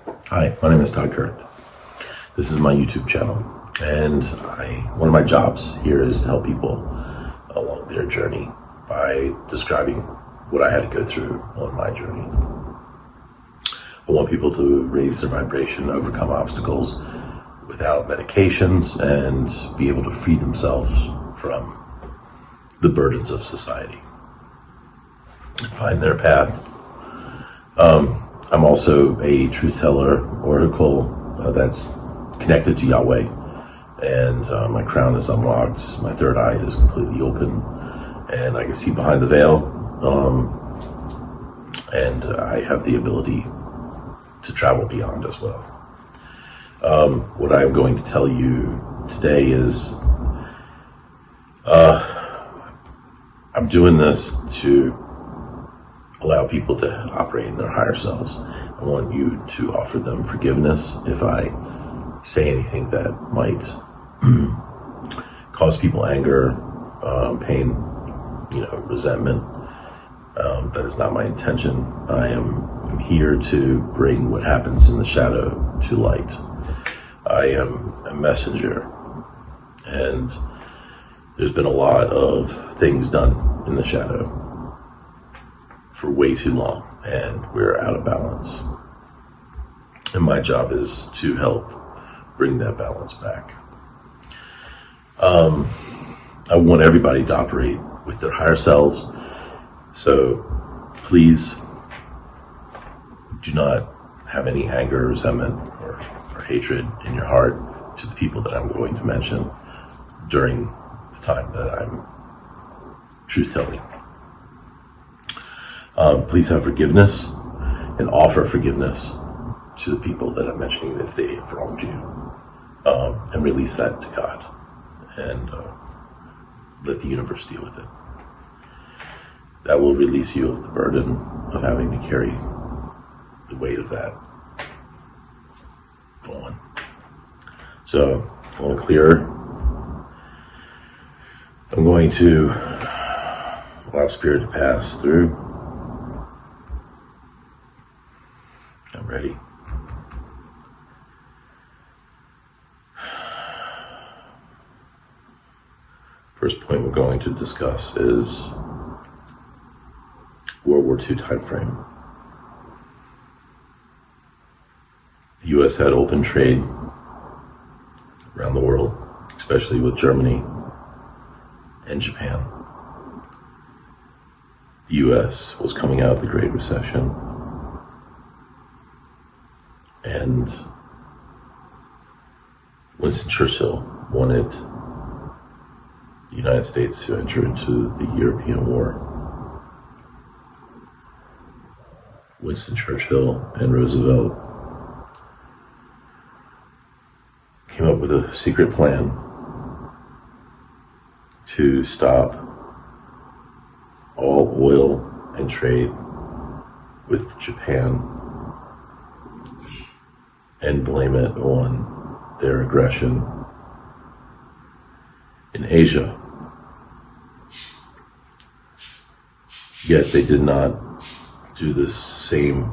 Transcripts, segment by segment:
Hi, my name is Todd Kurth. This is my YouTube channel, and one of my jobs here is to help people along their journey by describing what I had to go through on my journey. I want people to raise their vibration, overcome obstacles without medications, and be able to free themselves from the burdens of society and find their path. I'm also a truth teller oracle that's connected to Yahweh, and my crown is unlocked, my third eye is completely open, and I can see behind the veil, and I have the ability to travel beyond as well. What I'm going to tell you today is I'm doing this to allow people to operate in their higher selves. I want you to offer them forgiveness if I say anything that might cause people anger, pain, resentment. That is not my intention. I'm here to bring what happens in the shadow to light. I am a messenger, and there's been a lot of things done in the shadow for way too long, and we're out of balance. And my job is to help bring that balance back. I want everybody to operate with their higher selves, so please do not have any anger, resentment, or hatred in your heart to the people that I'm going to mention during the time that I'm truth-telling. Please have forgiveness and offer forgiveness to the people that I'm mentioning if they have wronged you, and release that to God, and let the universe deal with it. That will release you of the burden of having to carry the weight of that on. So I want to clear. I'm going to allow Spirit to pass through. I'm ready. First point we're going to discuss is World War II time frame. The U.S. had open trade around the world, especially with Germany and Japan. The U.S. was coming out of the Great Recession, and Winston Churchill wanted the United States to enter into the European War. Winston Churchill and Roosevelt came up with a secret plan to stop all oil and trade with Japan and blame it on their aggression in Asia. Yet they did not do the same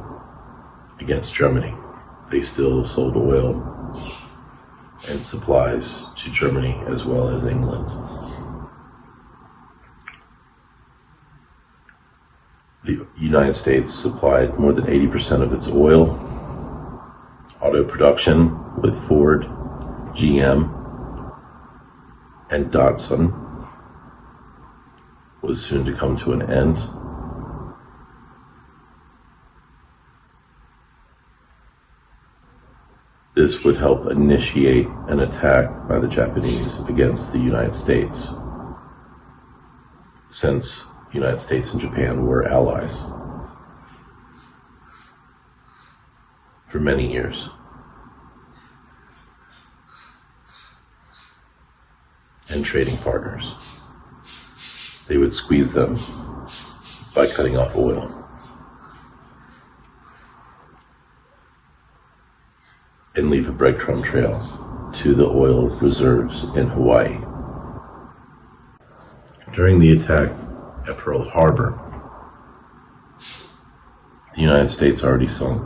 against Germany. They still sold oil and supplies to Germany as well as England. The United States supplied more than 80% of its oil. Auto production with Ford, GM, and Datsun was soon to come to an end. This would help initiate an attack by the Japanese against the United States, since the United States and Japan were allies for many years. And trading partners. They would squeeze them by cutting off oil and leave a breadcrumb trail to the oil reserves in Hawaii. During the attack at Pearl Harbor, the United States already sunk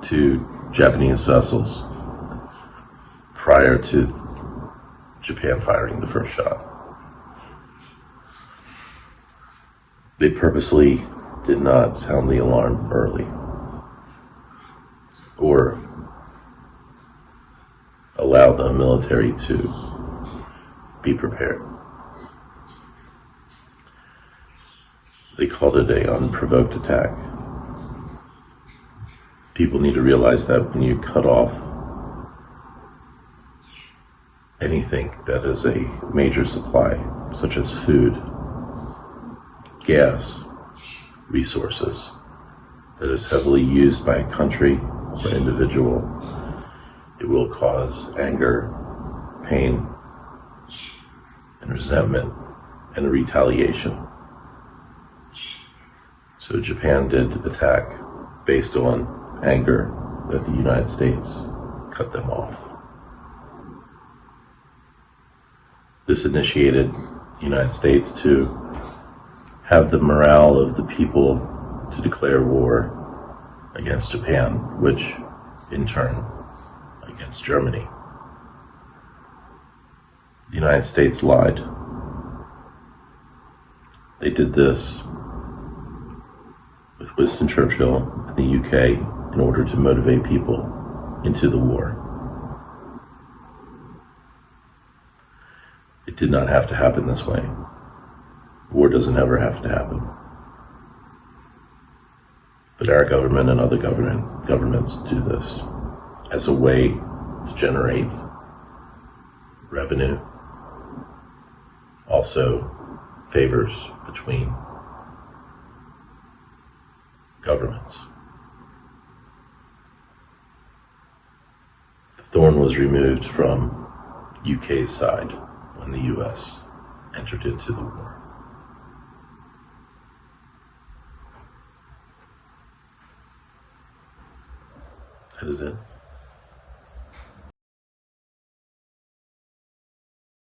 2 Japanese vessels prior to Japan firing the first shot. They purposely did not sound the alarm early or allow the military to be prepared. They called it an unprovoked attack. People need to realize that when you cut off anything that is a major supply, such as food, gas, resources, that is heavily used by a country or individual, it will cause anger, pain, and resentment, and retaliation. So Japan did attack based on anger that the United States cut them off. This initiated the United States to have the morale of the people to declare war against Japan, which in turn against Germany. The United States lied. They did this with Winston Churchill in the UK in order to motivate people into the war. It did not have to happen this way. War doesn't ever have to happen. But our government and other governments do this as a way to generate revenue, also favors between governments. The thorn was removed from UK's side when the US entered into the war. That is it.